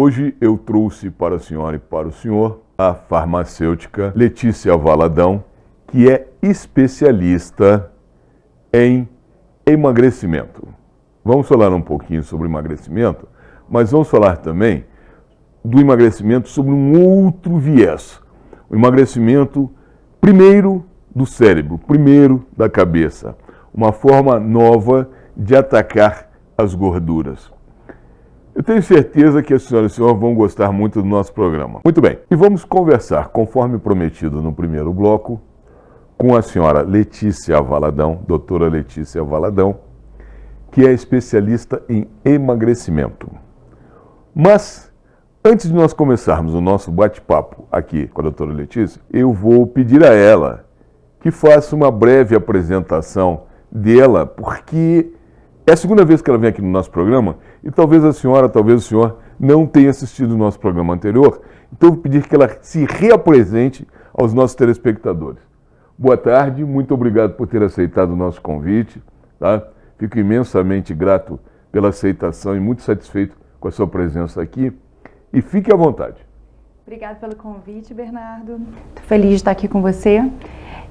Hoje eu trouxe para a senhora e para o senhor a farmacêutica Letícia Valadão, que é especialista em emagrecimento. Vamos falar um pouquinho sobre emagrecimento, mas vamos falar também do emagrecimento sobre um outro viés. O emagrecimento, primeiro, do cérebro, primeiro da cabeça. Uma forma nova de atacar as gorduras. Eu tenho certeza que a senhora e o senhor vão gostar muito do nosso programa. Muito bem, e vamos conversar, conforme prometido no primeiro bloco, com a senhora Letícia Valadão, doutora Letícia Valadão, que é especialista em emagrecimento. Mas, antes de nós começarmos o nosso bate-papo aqui com a doutora Letícia, eu vou pedir a ela que faça uma breve apresentação dela, porque é a segunda vez que ela vem aqui no nosso programa e talvez a senhora, talvez o senhor não tenha assistido o nosso programa anterior, então eu vou pedir que ela se reapresente aos nossos telespectadores. Boa tarde, muito obrigado por ter aceitado o nosso convite, tá? Fico imensamente grato pela aceitação e muito satisfeito com a sua presença aqui. E fique à vontade. Obrigada pelo convite, Bernardo. Estou feliz de estar aqui com você.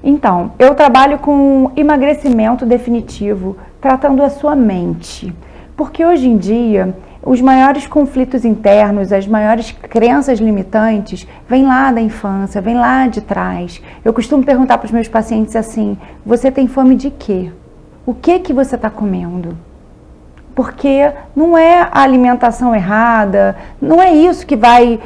Então, eu trabalho com emagrecimento definitivo, tratando a sua mente. Porque hoje em dia, os maiores conflitos internos, as maiores crenças limitantes, vêm lá da infância, vêm lá de trás. Eu costumo perguntar para os meus pacientes assim: você tem fome de quê? O que você está comendo? Porque não é a alimentação errada, não é isso que vai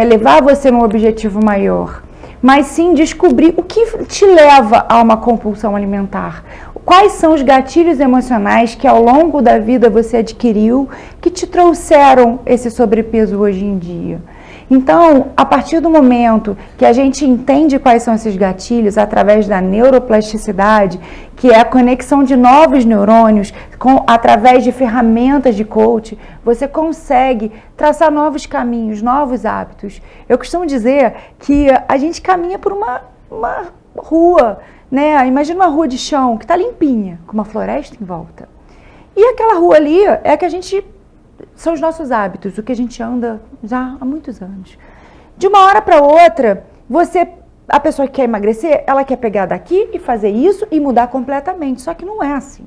levar você num objetivo maior, mas sim descobrir o que te leva a uma compulsão alimentar. Quais são os gatilhos emocionais que ao longo da vida você adquiriu que te trouxeram esse sobrepeso hoje em dia? Então, a partir do momento que a gente entende quais são esses gatilhos através da neuroplasticidade, que é a conexão de novos neurônios através de ferramentas de coach, você consegue traçar novos caminhos, novos hábitos. Eu costumo dizer que a gente caminha por uma rua, né? Imagina uma rua de chão que está limpinha, com uma floresta em volta. E aquela rua ali é que a gente... são os nossos hábitos, o que a gente anda já há muitos anos. De uma hora para outra, a pessoa que quer emagrecer, ela quer pegar daqui e fazer isso e mudar completamente, só que não é assim.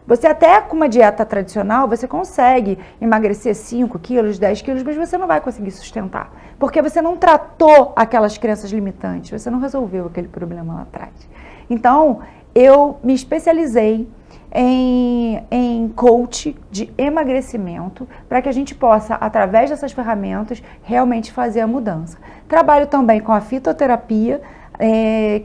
Você até com uma dieta tradicional, você consegue emagrecer 5 quilos, 10 quilos, mas você não vai conseguir sustentar, porque você não tratou aquelas crenças limitantes, você não resolveu aquele problema lá atrás. Então, eu me especializei em coach de emagrecimento, para que a gente possa, através dessas ferramentas, realmente fazer a mudança. Trabalho também com a fitoterapia,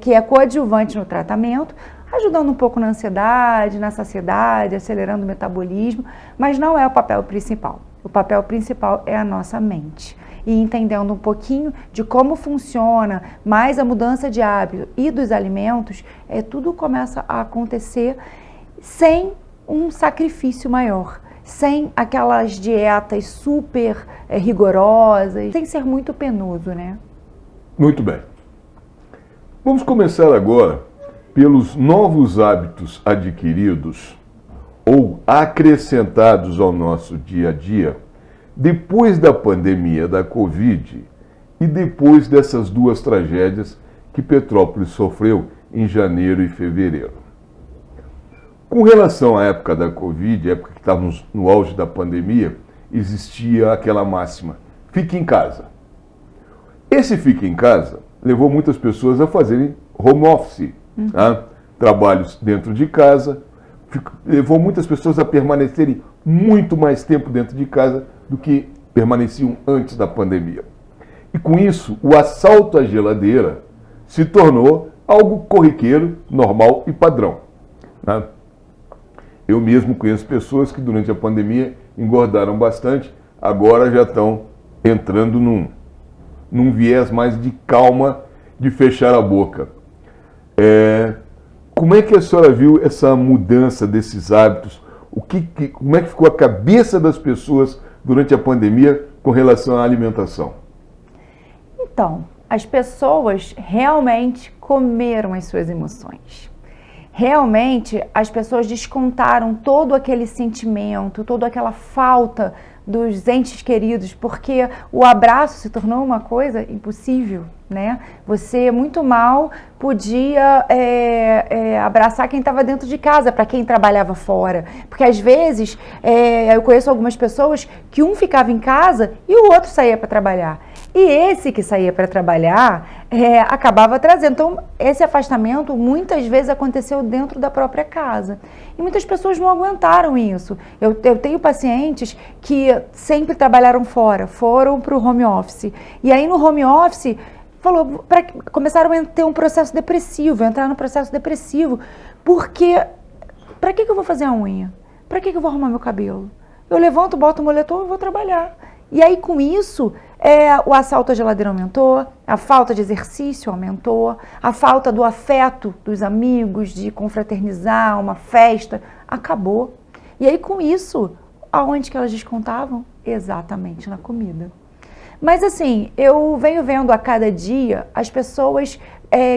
que é coadjuvante no tratamento, ajudando um pouco na ansiedade, na saciedade, acelerando o metabolismo, mas não é o papel principal. O papel principal é a nossa mente. E entendendo um pouquinho de como funciona, mais a mudança de hábito e dos alimentos, tudo começa a acontecer sem um sacrifício maior, sem aquelas dietas super rigorosas, sem ser muito penoso, né? Muito bem. Vamos começar agora pelos novos hábitos adquiridos ou acrescentados ao nosso dia a dia depois da pandemia da Covid e depois dessas duas tragédias que Petrópolis sofreu em janeiro e fevereiro. Com relação à época da Covid, época que estávamos no auge da pandemia, existia aquela máxima: fique em casa. Esse fique em casa levou muitas pessoas a fazerem home office, tá? Trabalhos dentro de casa, levou muitas pessoas a permanecerem muito mais tempo dentro de casa do que permaneciam antes da pandemia. E com isso, o assalto à geladeira se tornou algo corriqueiro, normal e padrão, né? Eu mesmo conheço pessoas que durante a pandemia engordaram bastante, agora já estão entrando num viés mais de calma, de fechar a boca. Como é que a senhora viu essa mudança desses hábitos? Como é que ficou a cabeça das pessoas durante a pandemia com relação à alimentação? Então, as pessoas realmente comeram as suas emoções. Realmente, as pessoas descontaram todo aquele sentimento, toda aquela falta dos entes queridos, porque o abraço se tornou uma coisa impossível, né? Você muito mal podia abraçar quem estava dentro de casa, para quem trabalhava fora, porque às vezes eu conheço algumas pessoas que um ficava em casa e o outro saía para trabalhar. E esse que saía para trabalhar acabava trazendo. Então, esse afastamento muitas vezes aconteceu dentro da própria casa. E muitas pessoas não aguentaram isso. Eu tenho pacientes que sempre trabalharam fora, foram para o home office. E aí no home office, começaram a ter um processo depressivo, entrar no processo depressivo. Porque, para que eu vou fazer a unha? Para que eu vou arrumar meu cabelo? Eu levanto, boto o moletom e vou trabalhar. E aí, com isso, o assalto à geladeira aumentou, a falta de exercício aumentou, a falta do afeto dos amigos, de confraternizar, uma festa, acabou. E aí, com isso, aonde que elas descontavam? Exatamente na comida. Mas assim, eu venho vendo a cada dia, as pessoas,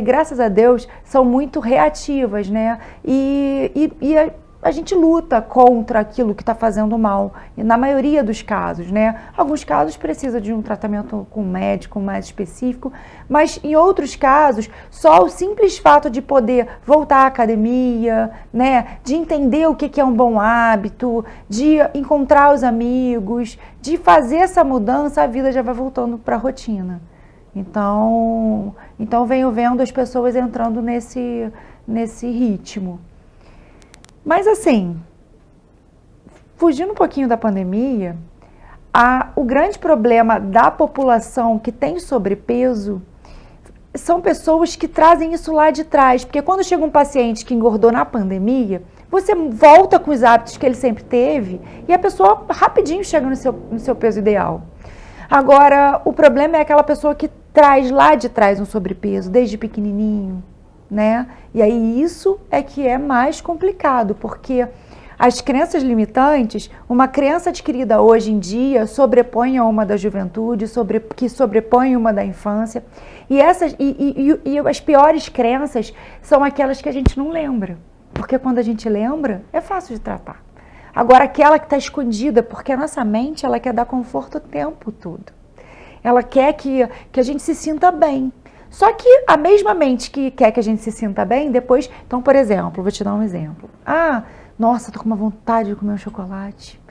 graças a Deus, são muito reativas, né? E a gente luta contra aquilo que está fazendo mal, na maioria dos casos, né? Alguns casos precisa de um tratamento com um médico mais específico, mas em outros casos, só o simples fato de poder voltar à academia, né? De entender o que é um bom hábito, de encontrar os amigos, de fazer essa mudança, a vida já vai voltando para a rotina. Então venho vendo as pessoas entrando nesse ritmo. Mas assim, fugindo um pouquinho da pandemia, o grande problema da população que tem sobrepeso são pessoas que trazem isso lá de trás. Porque quando chega um paciente que engordou na pandemia, você volta com os hábitos que ele sempre teve e a pessoa rapidinho chega no seu peso ideal. Agora, o problema é aquela pessoa que traz lá de trás um sobrepeso, desde pequenininho, né? E aí isso é que é mais complicado, porque as crenças limitantes, uma crença adquirida hoje em dia sobrepõe a uma da juventude, que sobrepõe uma da infância, e as piores crenças são aquelas que a gente não lembra, porque quando a gente lembra, é fácil de tratar. Agora, aquela que está escondida, porque a nossa mente, ela quer dar conforto o tempo todo. Ela quer que a gente se sinta bem. Só que a mesma mente que quer que a gente se sinta bem, depois... Então, por exemplo, vou te dar um exemplo. Nossa, tô com uma vontade de comer um chocolate.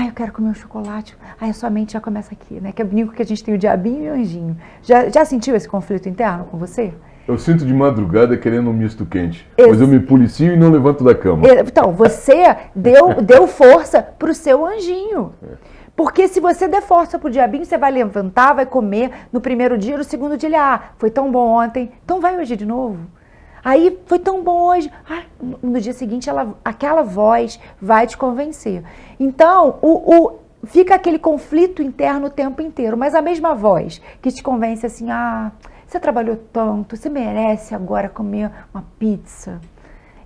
Eu quero comer um chocolate. A sua mente já começa aqui, né? Que é bonito que a gente tem o diabinho e o anjinho. Já sentiu esse conflito interno com você? Eu sinto de madrugada querendo um misto quente. Pois eu me policio e não levanto da cama. Então, você deu força pro seu anjinho. Porque se você der força pro diabinho, você vai levantar, vai comer no primeiro dia, no segundo dia ele, foi tão bom ontem, então vai hoje de novo. Aí, foi tão bom hoje. No dia seguinte, aquela voz vai te convencer. Então, fica aquele conflito interno o tempo inteiro, mas a mesma voz que te convence assim, você trabalhou tanto, você merece agora comer uma pizza.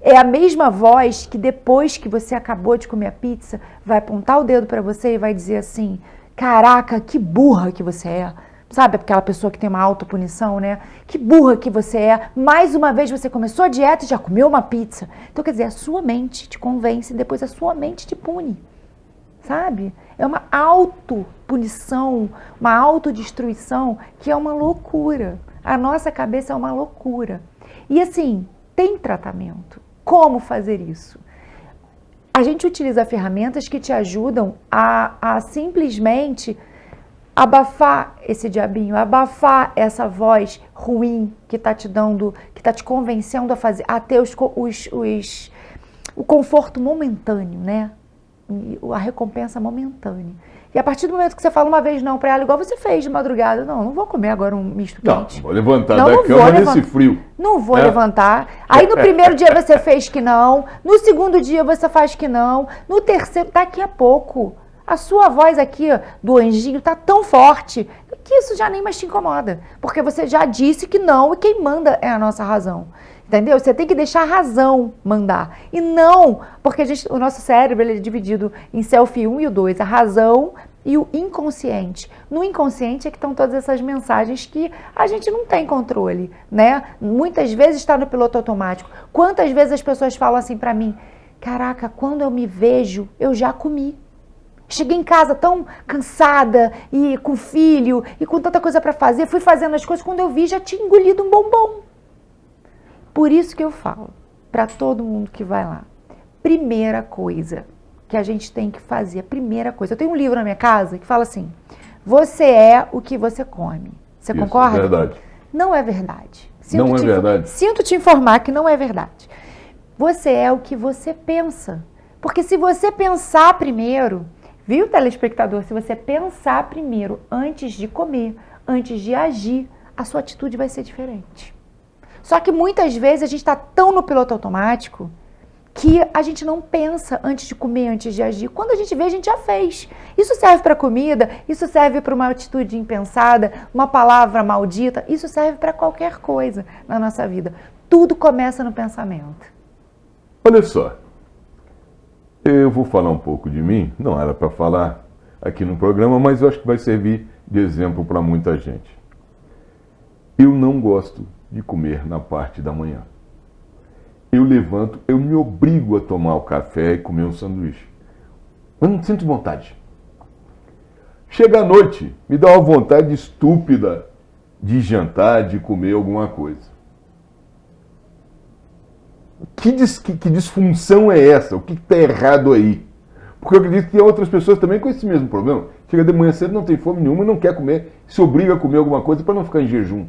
É a mesma voz que depois que você acabou de comer a pizza, vai apontar o dedo para você e vai dizer assim, caraca, que burra que você é. Sabe aquela pessoa que tem uma autopunição, né? Que burra que você é. Mais uma vez você começou a dieta e já comeu uma pizza. Então, quer dizer, a sua mente te convence e depois a sua mente te pune. Sabe? É uma autopunição, uma autodestruição que é uma loucura. A nossa cabeça é uma loucura. E assim, tem tratamento. Como fazer isso? A gente utiliza ferramentas que te ajudam a simplesmente abafar esse diabinho, abafar essa voz ruim que está te dando, que está te convencendo a ter o conforto momentâneo, né? A recompensa momentânea. E a partir do momento que você fala uma vez não para ela, igual você fez de madrugada, não vou comer agora um misto quente. Não, vou levantar da cama nesse frio. Não vou levantar. Aí no primeiro dia você fez que não, no segundo dia você faz que não, no terceiro, daqui a pouco, a sua voz aqui do anjinho tá tão forte que isso já nem mais te incomoda. Porque você já disse que não e quem manda é a nossa razão. Entendeu? Você tem que deixar a razão mandar. E não, porque o nosso cérebro ele é dividido em self 1 e o 2, a razão e o inconsciente. No inconsciente é que estão todas essas mensagens que a gente não tem controle, né? Muitas vezes está no piloto automático. Quantas vezes as pessoas falam assim pra mim, caraca, quando eu me vejo, eu já comi. Cheguei em casa tão cansada e com filho e com tanta coisa para fazer, fui fazendo as coisas, quando eu vi já tinha engolido um bombom. Por isso que eu falo para todo mundo que vai lá, primeira coisa que a gente tem que fazer, a primeira coisa. Eu tenho um livro na minha casa que fala assim, você é o que você come. Você concorda? É verdade. Não é verdade. Não é verdade. Sinto te informar que não é verdade. Você é o que você pensa. Porque se você pensar primeiro, viu, telespectador? Se você pensar primeiro antes de comer, antes de agir, a sua atitude vai ser diferente. Só que muitas vezes a gente está tão no piloto automático que a gente não pensa antes de comer, antes de agir. Quando a gente vê, a gente já fez. Isso serve para comida, isso serve para uma atitude impensada, uma palavra maldita, isso serve para qualquer coisa na nossa vida. Tudo começa no pensamento. Olha só, eu vou falar um pouco de mim, não era para falar aqui no programa, mas eu acho que vai servir de exemplo para muita gente. Eu não gosto de comer na parte da manhã. Eu levanto, eu me obrigo a tomar o café e comer um sanduíche. Eu não sinto vontade. Chega à noite, me dá uma vontade estúpida de jantar, de comer alguma coisa. Que disfunção é essa? O que está errado aí? Porque eu acredito que tem outras pessoas também com esse mesmo problema. Chega de manhã cedo, não tem fome nenhuma, não quer comer, se obriga a comer alguma coisa para não ficar em jejum.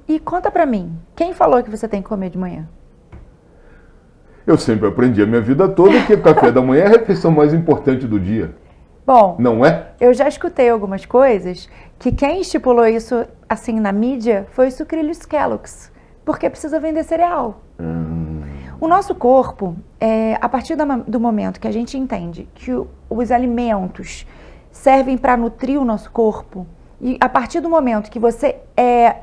E conta pra mim, quem falou que você tem que comer de manhã? Eu sempre aprendi a minha vida toda que o café da manhã é a refeição mais importante do dia. Bom, não é? Eu já escutei algumas coisas que quem estipulou isso assim na mídia foi o Sucrilhos Kellogg's, porque precisa vender cereal. O nosso corpo, a partir do momento que a gente entende que os alimentos servem para nutrir o nosso corpo, e a partir do momento que você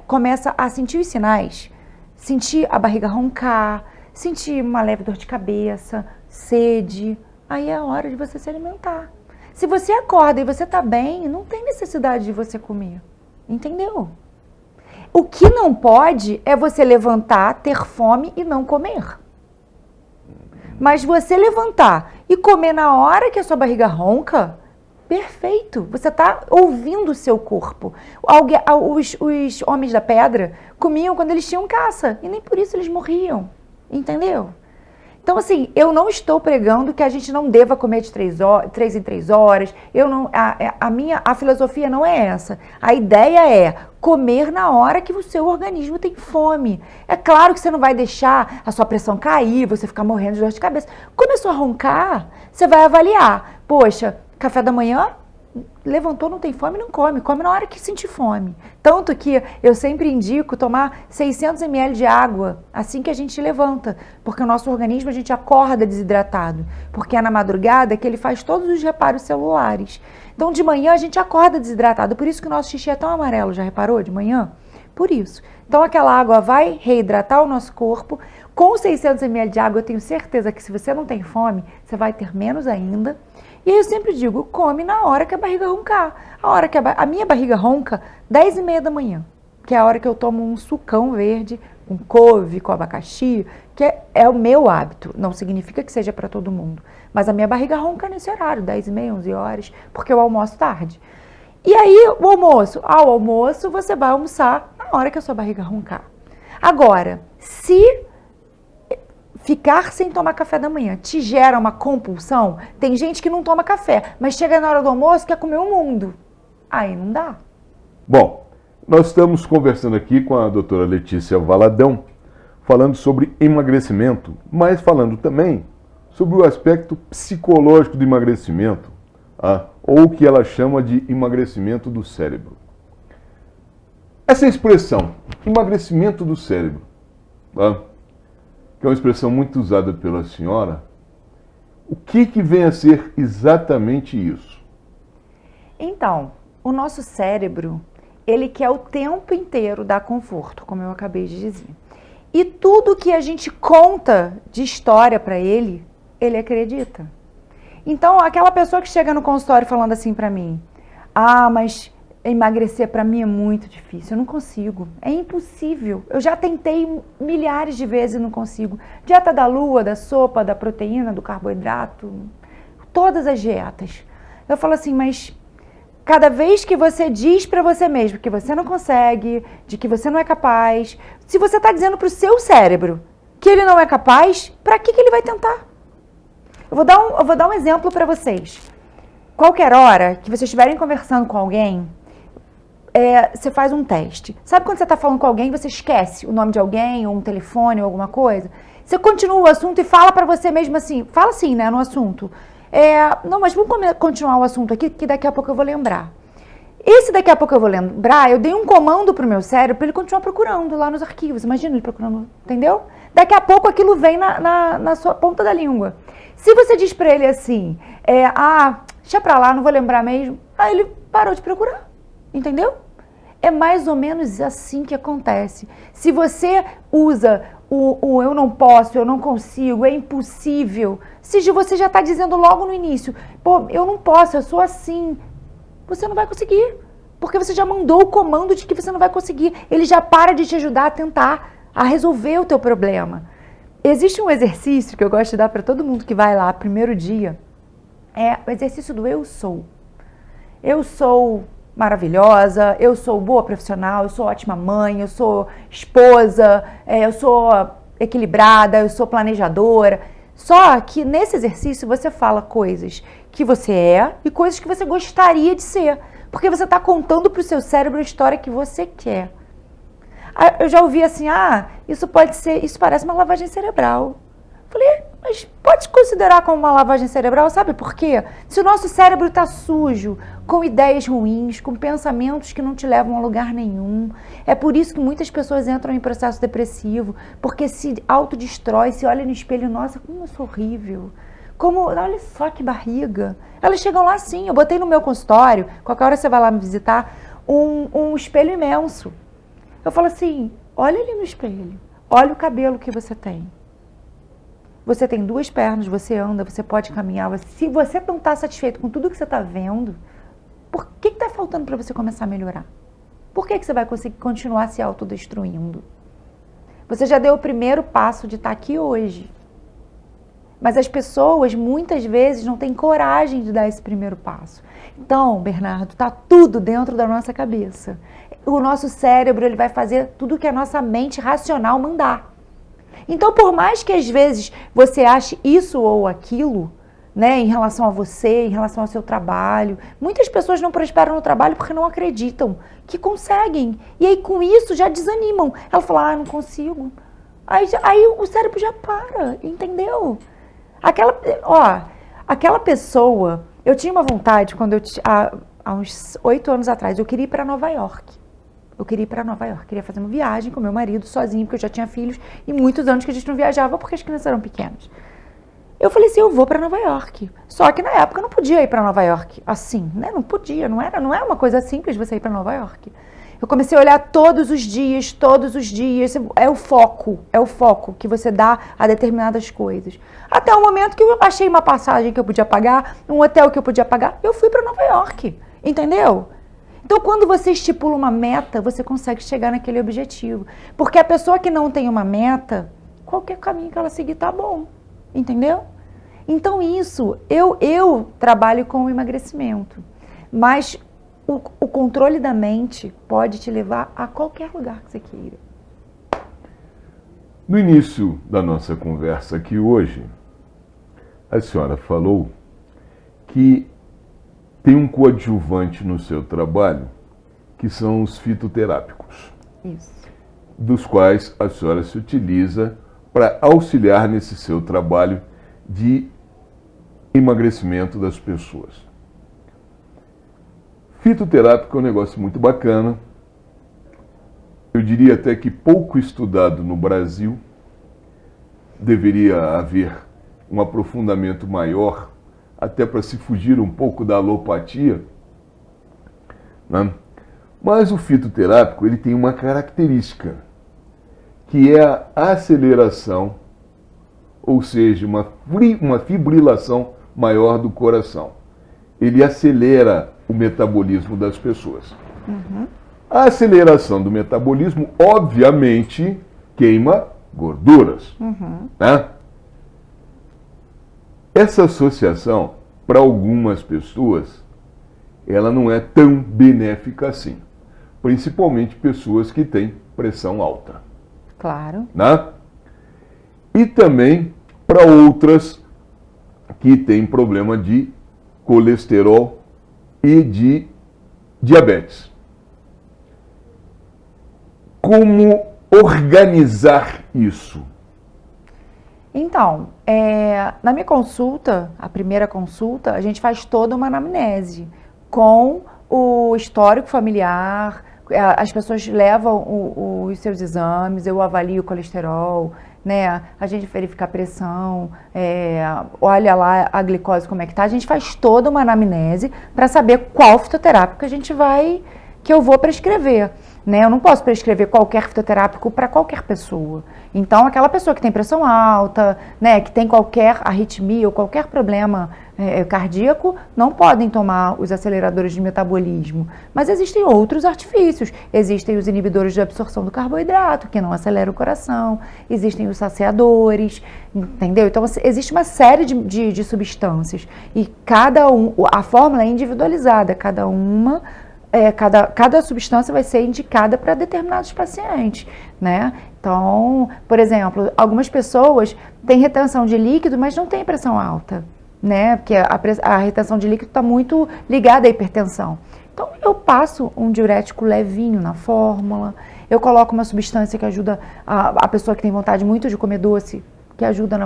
começa a sentir os sinais, sentir a barriga roncar, sentir uma leve dor de cabeça, sede, aí é a hora de você se alimentar. Se você acorda e você está bem, não tem necessidade de você comer, entendeu? O que não pode é você levantar, ter fome e não comer. Mas você levantar e comer na hora que a sua barriga ronca, perfeito. Você está ouvindo o seu corpo. Os homens da pedra comiam quando eles tinham caça e nem por isso eles morriam. Entendeu? Então, assim, eu não estou pregando que a gente não deva comer de 3 em 3 horas. A filosofia não é essa. A ideia é comer na hora que o seu organismo tem fome. É claro que você não vai deixar a sua pressão cair, você ficar morrendo de dor de cabeça. Começou a roncar, você vai avaliar. Poxa, café da manhã, levantou, não tem fome, não come. Come na hora que sentir fome. Tanto que eu sempre indico tomar 600 ml de água assim que a gente levanta. Porque o nosso organismo, a gente acorda desidratado. Porque é na madrugada que ele faz todos os reparos celulares. Então, de manhã, a gente acorda desidratado. Por isso que o nosso xixi é tão amarelo. Já reparou? De manhã? Por isso. Então, aquela água vai reidratar o nosso corpo. Com 600 ml de água, eu tenho certeza que se você não tem fome, você vai ter menos ainda. E aí eu sempre digo, come na hora que a barriga roncar. A hora que a minha barriga ronca, 10h30 da manhã, que é a hora que eu tomo um sucão verde, com couve, com abacaxi, que é o meu hábito. Não significa que seja para todo mundo. Mas a minha barriga ronca nesse horário, 10h30, 11 horas, porque eu almoço tarde. E aí, o almoço? Ao almoço, você vai almoçar na hora que a sua barriga roncar. Agora, se ficar sem tomar café da manhã te gera uma compulsão, tem gente que não toma café, mas chega na hora do almoço e quer comer o mundo. Aí não dá. Bom, nós estamos conversando aqui com a doutora Letícia Valadão, falando sobre emagrecimento, mas falando também sobre o aspecto psicológico do emagrecimento, ou o que ela chama de emagrecimento do cérebro. Essa expressão, emagrecimento do cérebro, que é uma expressão muito usada pela senhora, o que vem a ser exatamente isso? Então, o nosso cérebro, ele quer o tempo inteiro dar conforto, como eu acabei de dizer. E tudo que a gente conta de história para ele, ele acredita. Então, aquela pessoa que chega no consultório falando assim para mim, mas emagrecer para mim é muito difícil, eu não consigo, é impossível. Eu já tentei milhares de vezes e não consigo. Dieta da lua, da sopa, da proteína, do carboidrato, todas as dietas. Eu falo assim, mas cada vez que você diz para você mesmo que você não consegue, de que você não é capaz, se você está dizendo para o seu cérebro que ele não é capaz, para que ele vai tentar? Eu vou dar um exemplo para vocês. Qualquer hora que vocês estiverem conversando com alguém, você faz um teste. Sabe quando você está falando com alguém, você esquece o nome de alguém, ou um telefone, ou alguma coisa? Você continua o assunto e fala para você mesmo assim, fala assim, né, no assunto. Não, mas vamos continuar o assunto aqui, que daqui a pouco eu vou lembrar. Esse daqui a pouco eu vou lembrar, eu dei um comando pro meu cérebro para ele continuar procurando lá nos arquivos. Imagina ele procurando, entendeu? Daqui a pouco aquilo vem na sua ponta da língua. Se você diz para ele assim, deixa pra lá, não vou lembrar mesmo, aí ele parou de procurar, entendeu? É mais ou menos assim que acontece. Se você usa o eu não posso, eu não consigo, é impossível, se você já está dizendo logo no início, pô, eu não posso, eu sou assim, você não vai conseguir, porque você já mandou o comando de que você não vai conseguir. Ele já para de te ajudar a tentar, a resolver o teu problema. Existe um exercício que eu gosto de dar para todo mundo que vai lá, primeiro dia, é o exercício do eu sou. Eu sou maravilhosa, eu sou boa profissional, eu sou ótima mãe, eu sou esposa, eu sou equilibrada, eu sou planejadora. Só que nesse exercício você fala coisas que você é e coisas que você gostaria de ser, porque você está contando para o seu cérebro a história que você quer. Eu já ouvi assim, isso parece uma lavagem cerebral. Falei, mas pode considerar como uma lavagem cerebral, sabe por quê? Se o nosso cérebro está sujo, com ideias ruins, com pensamentos que não te levam a lugar nenhum, é por isso que muitas pessoas entram em processo depressivo, porque se autodestrói, se olha no espelho, nossa, como eu sou horrível, olha só que barriga. Elas chegam lá assim, eu botei no meu consultório, qualquer hora você vai lá me visitar, um espelho imenso. Eu falo assim, olha ali no espelho, olha o cabelo que você tem. Você tem 2 pernas, você anda, você pode caminhar. Se você não está satisfeito com tudo que você está vendo, por que está faltando para você começar a melhorar? Por que você vai conseguir continuar se autodestruindo? Você já deu o primeiro passo de estar aqui hoje. Mas as pessoas, muitas vezes, não têm coragem de dar esse primeiro passo. Então, Bernardo, está tudo dentro da nossa cabeça. O nosso cérebro ele vai fazer tudo que a nossa mente racional mandar. Então, por mais que às vezes você ache isso ou aquilo, né, em relação a você, em relação ao seu trabalho, muitas pessoas não prosperam no trabalho porque não acreditam que conseguem. E aí, com isso, já desanimam. Ela fala, não consigo. Aí o cérebro já para, entendeu? Aquela pessoa, eu tinha uma vontade, há uns 8 anos atrás, eu queria ir para Nova York. Queria fazer uma viagem com meu marido sozinho, porque eu já tinha filhos e muitos anos que a gente não viajava porque as crianças eram pequenas. Eu falei assim, eu vou para Nova York. Só que na época eu não podia ir para Nova York assim, né? Não podia, não é uma coisa simples você ir para Nova York. Eu comecei a olhar todos os dias, é o foco que você dá a determinadas coisas. Até o momento que eu achei uma passagem que eu podia pagar, um hotel que eu podia pagar, eu fui para Nova York, entendeu? Então, quando você estipula uma meta, você consegue chegar naquele objetivo. Porque a pessoa que não tem uma meta, qualquer caminho que ela seguir tá bom, entendeu? Então, eu trabalho com o emagrecimento, mas o controle da mente pode te levar a qualquer lugar que você queira. No início da nossa conversa aqui hoje, a senhora falou que tem um coadjuvante no seu trabalho, que são os fitoterápicos. Isso. Dos quais a senhora se utiliza para auxiliar nesse seu trabalho de emagrecimento das pessoas. Fitoterápico é um negócio muito bacana. Eu diria até que pouco estudado no Brasil. Deveria haver um aprofundamento maior, até para se fugir um pouco da alopatia, né? Mas o fitoterápico ele tem uma característica, que é a aceleração, ou seja, uma fibrilação maior do coração. Ele acelera o metabolismo das pessoas. Uhum. A aceleração do metabolismo, obviamente, queima gorduras, Uhum. né? Essa associação para algumas pessoas, ela não é tão benéfica assim. Principalmente pessoas que têm pressão alta. Claro. Né? E também para outras que têm problema de colesterol e de diabetes. Como organizar isso? Então, na minha consulta, a primeira consulta, a gente faz toda uma anamnese com o histórico familiar, as pessoas levam os seus exames, eu avalio o colesterol, né? A gente verifica a pressão, olha lá a glicose como é que tá, a gente faz toda uma anamnese para saber qual fitoterápico que eu vou prescrever. Né? Eu não posso prescrever qualquer fitoterápico para qualquer pessoa. Então, aquela pessoa que tem pressão alta, né, que tem qualquer arritmia ou qualquer problema cardíaco, não podem tomar os aceleradores de metabolismo. Mas existem outros artifícios. Existem os inibidores de absorção do carboidrato, que não aceleram o coração. Existem os saciadores, entendeu? Então, existe uma série de substâncias. E a fórmula é individualizada, cada substância vai ser indicada para determinados pacientes, né? Então, por exemplo, algumas pessoas têm retenção de líquido, mas não têm pressão alta, né? Porque a retenção de líquido está muito ligada à hipertensão. Então, eu passo um diurético levinho na fórmula, eu coloco uma substância que ajuda a pessoa que tem vontade muito de comer doce, que ajuda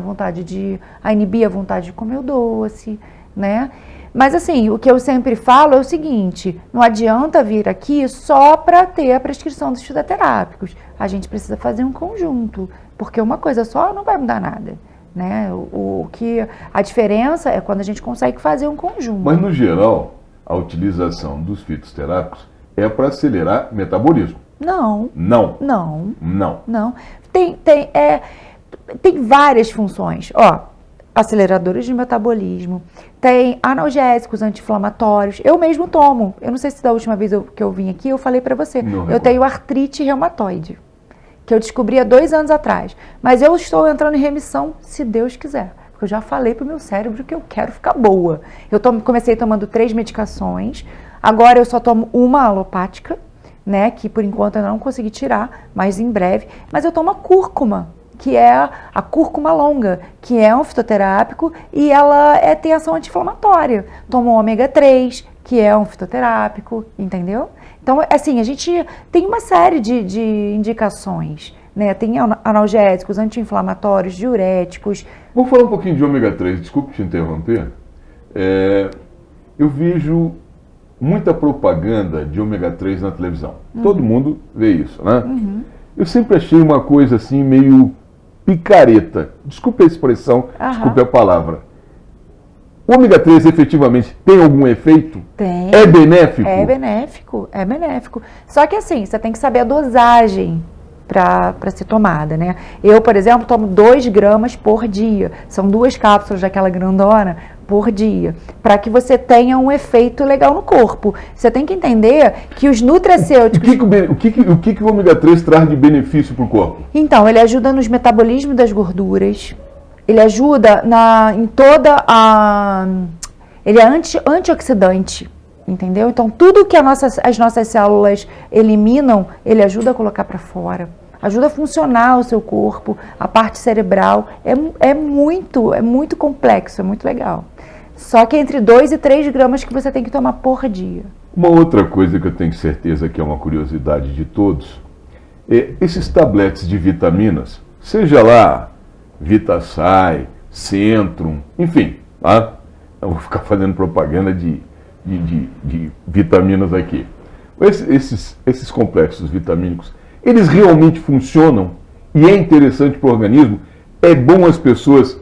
a inibir a vontade de comer o doce, né? Mas assim, o que eu sempre falo é o seguinte, não adianta vir aqui só para ter a prescrição dos fitoterápicos. A gente precisa fazer um conjunto, porque uma coisa só não vai mudar nada, né? A diferença é quando a gente consegue fazer um conjunto. Mas no geral, a utilização dos fitoterápicos é para acelerar o metabolismo. Não. Não. Não. Não. Não. Tem várias funções. Ó, aceleradores de metabolismo, tem analgésicos anti-inflamatórios. Eu mesmo tomo. Eu não sei se da última vez que eu vim aqui eu falei pra você. Eu tenho artrite reumatoide, que eu descobri há 2 anos atrás. Mas eu estou entrando em remissão, se Deus quiser. Porque eu já falei pro meu cérebro que eu quero ficar boa. Comecei tomando 3 medicações. Agora eu só tomo uma alopática, né? Que por enquanto eu não consegui tirar, mas em breve. Mas eu tomo a cúrcuma, que é a cúrcuma longa, que é um fitoterápico e ela tem ação anti-inflamatória. Tomo o ômega 3, que é um fitoterápico, entendeu? Então, assim, a gente tem uma série de indicações, né? Tem analgésicos, anti-inflamatórios, diuréticos. Vamos falar um pouquinho de ômega 3, desculpe te interromper. Eu vejo muita propaganda de ômega 3 na televisão. Todo mundo vê isso, né? Uhum. Eu sempre achei uma coisa assim meio picareta. Desculpe a expressão, desculpe a palavra. O ômega 3 efetivamente tem algum efeito? Tem. É benéfico? É benéfico, é benéfico. Só que assim, você tem que saber a dosagem para ser tomada, né? Eu, por exemplo, tomo 2 gramas por dia. São 2 cápsulas daquela grandona por dia, para que você tenha um efeito legal no corpo. Você tem que entender que os nutracêuticos... O que o ômega 3 traz de benefício para o corpo? Então, ele ajuda nos metabolismos das gorduras, ele ajuda em toda a... Ele é antioxidante, entendeu? Então, tudo que as nossas células eliminam, ele ajuda a colocar para fora. Ajuda a funcionar o seu corpo, a parte cerebral. É muito complexo, é muito legal. Só que entre 2 e 3 gramas que você tem que tomar por dia. Uma outra coisa que eu tenho certeza que é uma curiosidade de todos, é esses tabletes de vitaminas, seja lá Vitasay, Centrum, enfim, tá? Eu vou ficar fazendo propaganda de vitaminas aqui. Esses complexos vitamínicos, eles realmente funcionam e é interessante para o organismo? É bom as pessoas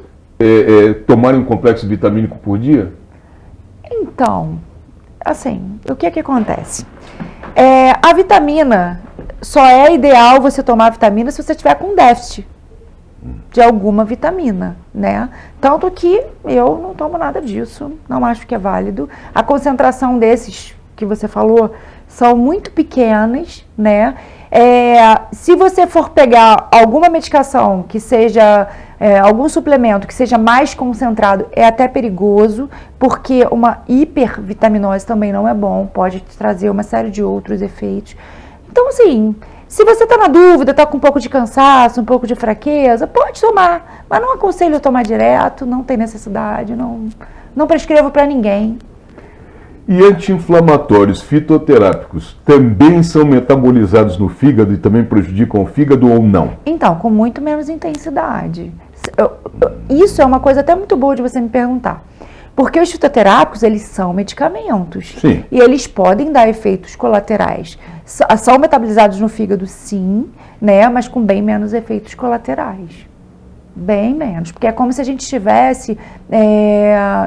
tomarem um complexo vitamínico por dia? Então, assim, o que acontece? A vitamina, só é ideal você tomar a vitamina se você estiver com déficit de alguma vitamina, né? Tanto que eu não tomo nada disso, não acho que é válido. A concentração desses que você falou são muito pequenas, né? Se você for pegar alguma medicação que seja algum suplemento que seja mais concentrado é até perigoso, porque uma hipervitaminose também não é bom, pode trazer uma série de outros efeitos. Então, assim, se você está na dúvida, está com um pouco de cansaço, um pouco de fraqueza, pode tomar, mas não aconselho tomar direto, não tem necessidade, não prescrevo para ninguém. E anti-inflamatórios fitoterápicos também são metabolizados no fígado e também prejudicam o fígado ou não? Então, com muito menos intensidade. Isso é uma coisa até muito boa de você me perguntar. Porque os fitoterápicos, eles são medicamentos. Sim. E eles podem dar efeitos colaterais. São metabolizados no fígado, sim, né? Mas com bem menos efeitos colaterais. Bem menos. Porque é como se a gente estivesse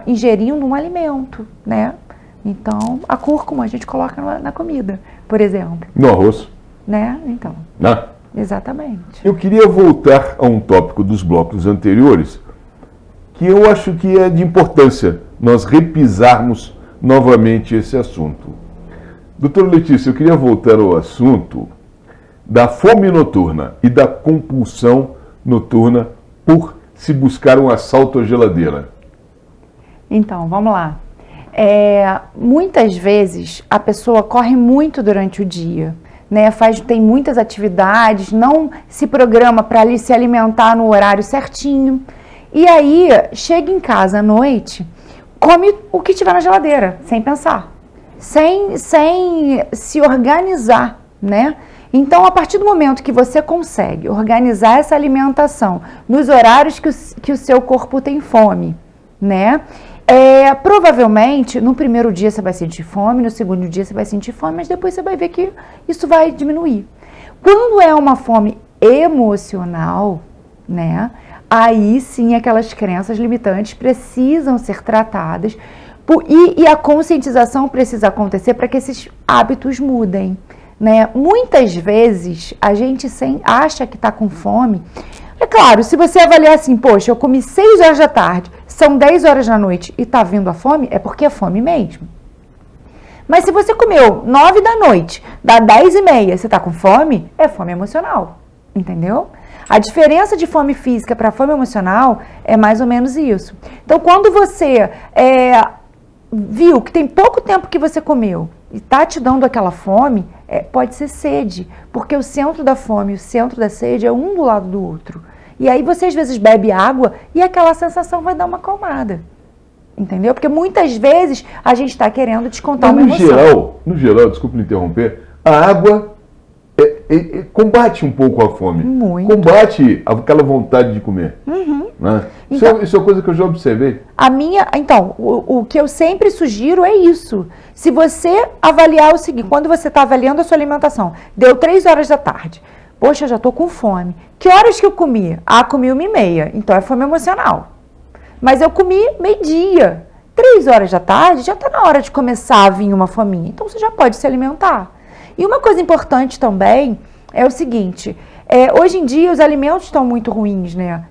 ingerindo um alimento, né? Então, a cúrcuma a gente coloca na comida, por exemplo. No arroz. Né? Então. Né? Exatamente. Eu queria voltar a um tópico dos blocos anteriores, que eu acho que é de importância nós repisarmos novamente esse assunto. Doutora Letícia, eu queria voltar ao assunto da fome noturna e da compulsão noturna por se buscar um assalto à geladeira. Então, vamos lá. Muitas vezes a pessoa corre muito durante o dia, né? Tem muitas atividades, não se programa para se alimentar no horário certinho. E aí, chega em casa à noite, come o que tiver na geladeira, sem pensar, sem se organizar, né? Então, a partir do momento que você consegue organizar essa alimentação nos horários que o seu corpo tem fome, né? Provavelmente, no primeiro dia você vai sentir fome, no segundo dia você vai sentir fome, mas depois você vai ver que isso vai diminuir. Quando é uma fome emocional, né? Aí sim aquelas crenças limitantes precisam ser tratadas e a conscientização precisa acontecer para que esses hábitos mudem, né? Muitas vezes a gente acha que está com fome. É claro, se você avaliar assim, poxa, eu comi 6 horas da tarde, são 10 horas da noite e está vindo a fome, é porque é fome mesmo. Mas se você comeu 9 da noite, dá 10h30, você está com fome, é fome emocional, entendeu? A diferença de fome física para fome emocional é mais ou menos isso. Então, quando você viu que tem pouco tempo que você comeu e está te dando aquela fome, pode ser sede, porque o centro da fome e o centro da sede é um do lado do outro. E aí você às vezes bebe água e aquela sensação vai dar uma acalmada. Entendeu? Porque muitas vezes a gente está querendo descontar uma emoção. No geral, desculpe me interromper, a água combate um pouco a fome. Muito. Combate aquela vontade de comer. Uhum. Né? Então, isso é coisa que eu já observei. Então, o que eu sempre sugiro é isso. Se você avaliar o seguinte, quando você está avaliando a sua alimentação, deu 3 horas da tarde, poxa, já estou com fome. Que horas que eu comi? Comi 1h30, então é fome emocional. Mas eu comi meio-dia. 3 horas da tarde, já está na hora de começar a vir uma fominha. Então você já pode se alimentar. E uma coisa importante também é o seguinte, hoje em dia os alimentos estão muito ruins, né?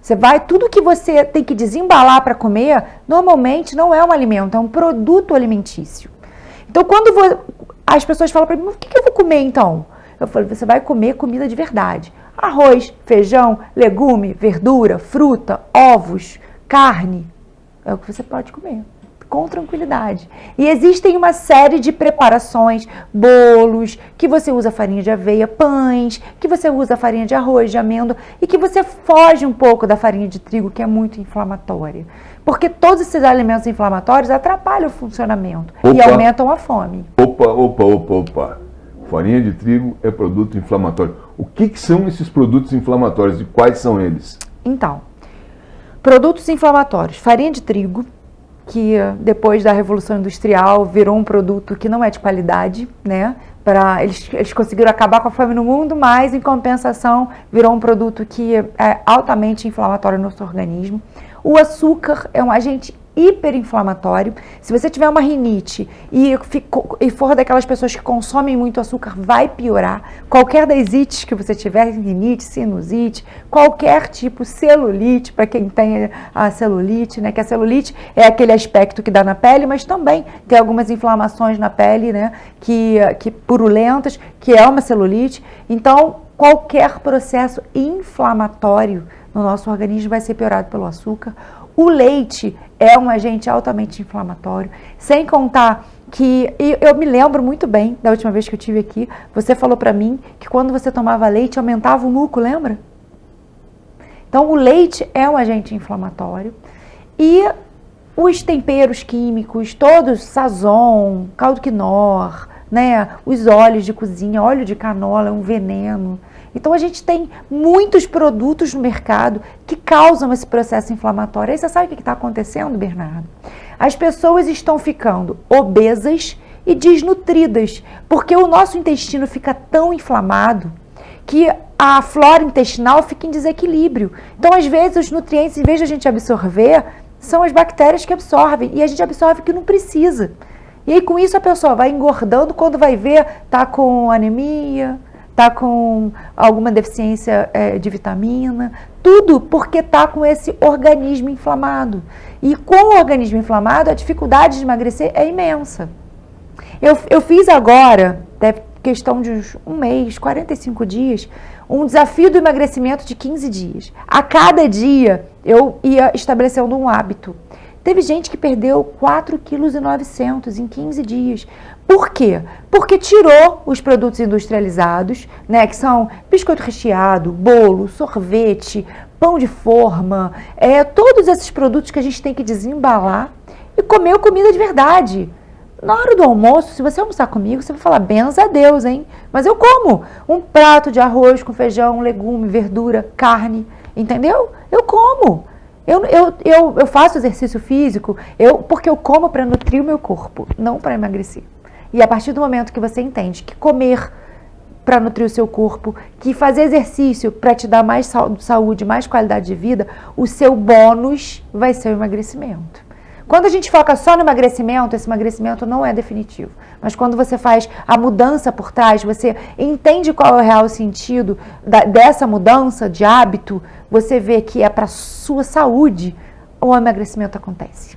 Tudo que você tem que desembalar para comer, normalmente não é um alimento, é um produto alimentício. Então quando as pessoas falam para mim, o que eu vou comer então? Eu falo, você vai comer comida de verdade. Arroz, feijão, legume, verdura, fruta, ovos, carne. É o que você pode comer, com tranquilidade. E existem uma série de preparações, bolos, que você usa farinha de aveia, pães, que você usa farinha de arroz, de amêndoa, e que você foge um pouco da farinha de trigo, que é muito inflamatória. Porque todos esses alimentos inflamatórios atrapalham o funcionamento e aumentam a fome. Opa. Farinha de trigo é produto inflamatório. O que são esses produtos inflamatórios e quais são eles? Então, produtos inflamatórios. Farinha de trigo, que depois da Revolução Industrial virou um produto que não é de qualidade, né? Eles conseguiram acabar com a fome no mundo, mas em compensação virou um produto que é altamente inflamatório no nosso organismo. O açúcar é um agente hiperinflamatório. Se você tiver uma rinite e for daquelas pessoas que consomem muito açúcar, vai piorar. Qualquer das ites que você tiver, rinite, sinusite, qualquer tipo, celulite, para quem tem a celulite, né? Que a celulite é aquele aspecto que dá na pele, mas também tem algumas inflamações na pele, né? Que purulentas, que é uma celulite. Então, qualquer processo inflamatório no nosso organismo vai ser piorado pelo açúcar. O leite é um agente altamente inflamatório, sem contar que, eu me lembro muito bem da última vez que eu estive aqui, você falou para mim que quando você tomava leite aumentava o muco, lembra? Então o leite é um agente inflamatório e os temperos químicos, todos, Sazon, caldo quinor, né, os óleos de cozinha, óleo de canola é um veneno. Então a gente tem muitos produtos no mercado que causam esse processo inflamatório. Aí você sabe o que está acontecendo, Bernardo? As pessoas estão ficando obesas e desnutridas, porque o nosso intestino fica tão inflamado que a flora intestinal fica em desequilíbrio. Então, às vezes, os nutrientes, em vez de a gente absorver, são as bactérias que absorvem, e a gente absorve o que não precisa. E aí, com isso, a pessoa vai engordando, quando vai ver, tá com anemia, tá com alguma deficiência de vitamina, tudo porque tá com esse organismo inflamado. E com o organismo inflamado, a dificuldade de emagrecer é imensa. Eu fiz agora, questão de um mês, 45 dias, um desafio do emagrecimento de 15 dias. A cada dia eu ia estabelecendo um hábito. Teve gente que perdeu 4,9 kg em 15 dias. Por quê? Porque tirou os produtos industrializados, né, que são biscoito recheado, bolo, sorvete, pão de forma, todos esses produtos que a gente tem que desembalar e comeu comida de verdade. Na hora do almoço, se você almoçar comigo, você vai falar, benza a Deus, hein? Mas eu como um prato de arroz com feijão, legume, verdura, carne, entendeu? Eu como. Eu faço exercício físico porque eu como para nutrir o meu corpo, não para emagrecer. E a partir do momento que você entende que comer para nutrir o seu corpo, que fazer exercício para te dar mais saúde, mais qualidade de vida, o seu bônus vai ser o emagrecimento. Quando a gente foca só no emagrecimento, esse emagrecimento não é definitivo. Mas quando você faz a mudança por trás, você entende qual é o real sentido dessa mudança de hábito, você vê que é para a sua saúde o emagrecimento acontece.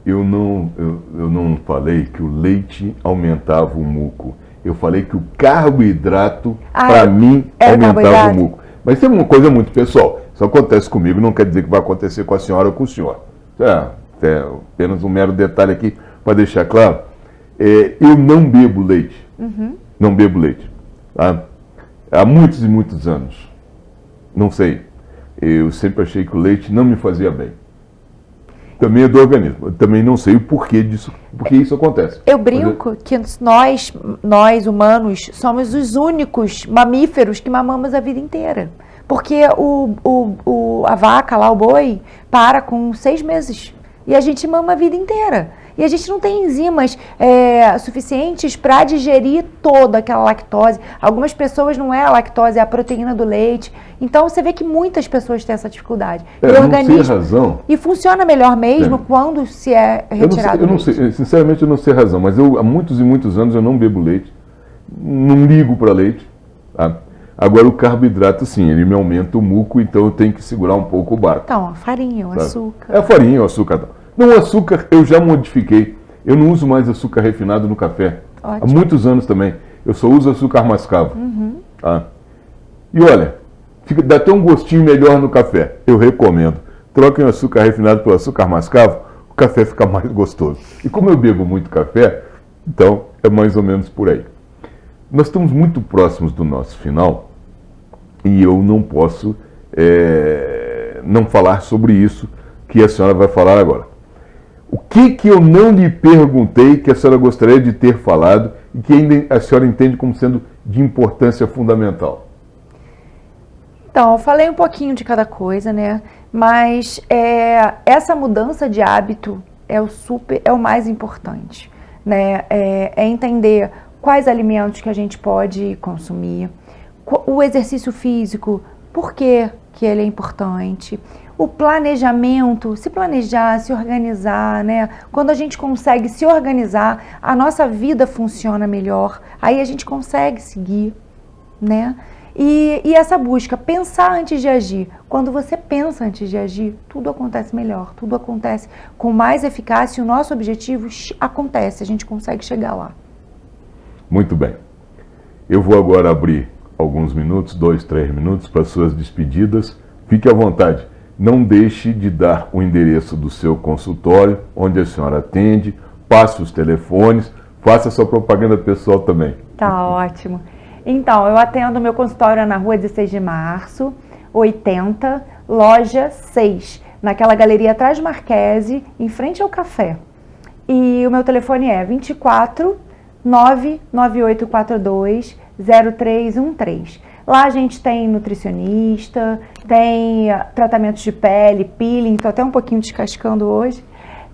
Eu não falei que o leite aumentava o muco. Eu falei que o carboidrato, para mim, aumentava o muco. Mas tem uma coisa muito pessoal. Isso acontece comigo, não quer dizer que vai acontecer com a senhora ou com o senhor. É apenas um mero detalhe aqui para deixar claro. Eu não bebo leite. Não bebo leite. Tá? Há muitos e muitos anos. Não sei. Eu sempre achei que o leite não me fazia bem. Também é do organismo. Eu também não sei o porquê disso, porque isso acontece. Eu brinco que nós humanos somos os únicos mamíferos que mamamos a vida inteira. Porque a vaca lá, o boi, para com 6 meses. E a gente mama a vida inteira. E a gente não tem enzimas suficientes para digerir toda aquela lactose. Algumas pessoas não é a lactose, é a proteína do leite. Então você vê que muitas pessoas têm essa dificuldade. Não sei a razão. E funciona melhor mesmo quando se é retirado. Eu não sei, sinceramente eu não sei a razão, mas há muitos e muitos anos eu não bebo leite. Não ligo para leite. Tá? Agora o carboidrato, sim, ele me aumenta o muco, então eu tenho que segurar um pouco o barco. Então, a farinha, o açúcar. A farinha, o açúcar. Não, o açúcar eu já modifiquei. Eu não uso mais açúcar refinado no café. Ótimo. Há muitos anos também. Eu só uso açúcar mascavo. Tá? E olha, dá até um gostinho melhor no café. Eu recomendo. Troquem o açúcar refinado pelo açúcar mascavo, o café fica mais gostoso. E como eu bebo muito café, então é mais ou menos por aí. Nós estamos muito próximos do nosso final e eu não posso não falar sobre isso que a senhora vai falar agora. O que eu não lhe perguntei que a senhora gostaria de ter falado e que ainda a senhora entende como sendo de importância fundamental? Então, eu falei um pouquinho de cada coisa, né? Mas essa mudança de hábito é o mais importante, né? É entender quais alimentos que a gente pode consumir, o exercício físico, por que ele é importante, o planejamento, se planejar, se organizar, né? Quando a gente consegue se organizar, a nossa vida funciona melhor, aí a gente consegue seguir, né? E essa busca, pensar antes de agir. Quando você pensa antes de agir, tudo acontece melhor, tudo acontece com mais eficácia e o nosso objetivo acontece, a gente consegue chegar lá. Muito bem. Eu vou agora abrir alguns minutos, 2, 3 minutos, para suas despedidas. Fique à vontade. Não deixe de dar o endereço do seu consultório, onde a senhora atende, passe os telefones, faça sua propaganda pessoal também. Tá ótimo. Então, eu atendo meu consultório na Rua 16 de Março, 80, loja 6, naquela galeria atrás do Marquese, em frente ao café. E o meu telefone é 24 99842 0313. Lá a gente tem nutricionista, tem tratamentos de pele, peeling, estou até um pouquinho descascando hoje,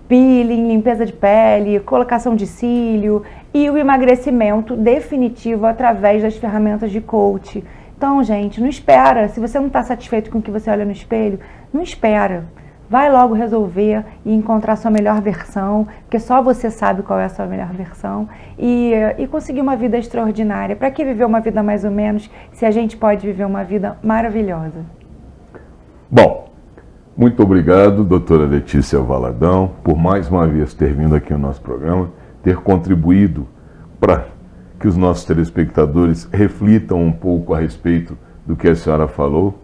peeling, limpeza de pele, colocação de cílio e o emagrecimento definitivo através das ferramentas de coach. Então, gente, não espera. Se você não está satisfeito com o que você olha no espelho, não espera. Vai logo resolver e encontrar sua melhor versão, porque só você sabe qual é a sua melhor versão, e conseguir uma vida extraordinária. Para que viver uma vida mais ou menos, se a gente pode viver uma vida maravilhosa? Bom, muito obrigado, doutora Letícia Valadão, por mais uma vez ter vindo aqui no nosso programa, ter contribuído para que os nossos telespectadores reflitam um pouco a respeito do que a senhora falou.